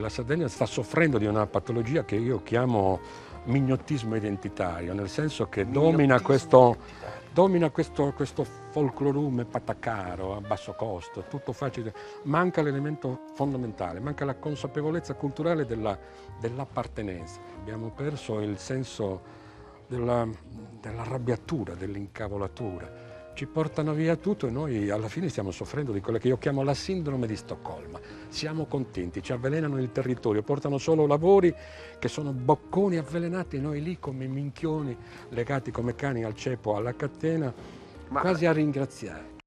La Sardegna sta soffrendo di una patologia che io chiamo mignottismo identitario, nel senso che domina questo folclorume patacaro a basso costo, tutto facile, manca l'elemento fondamentale, manca la consapevolezza culturale dell'appartenenza. Abbiamo perso il senso dell'arrabbiatura, dell'incavolatura. Ci portano via tutto e noi alla fine stiamo soffrendo di quella che io chiamo la sindrome di Stoccolma. Siamo contenti, ci avvelenano il territorio, portano solo lavori che sono bocconi avvelenati e noi lì come minchioni legati come cani al ceppo, alla catena, quasi a ringraziare.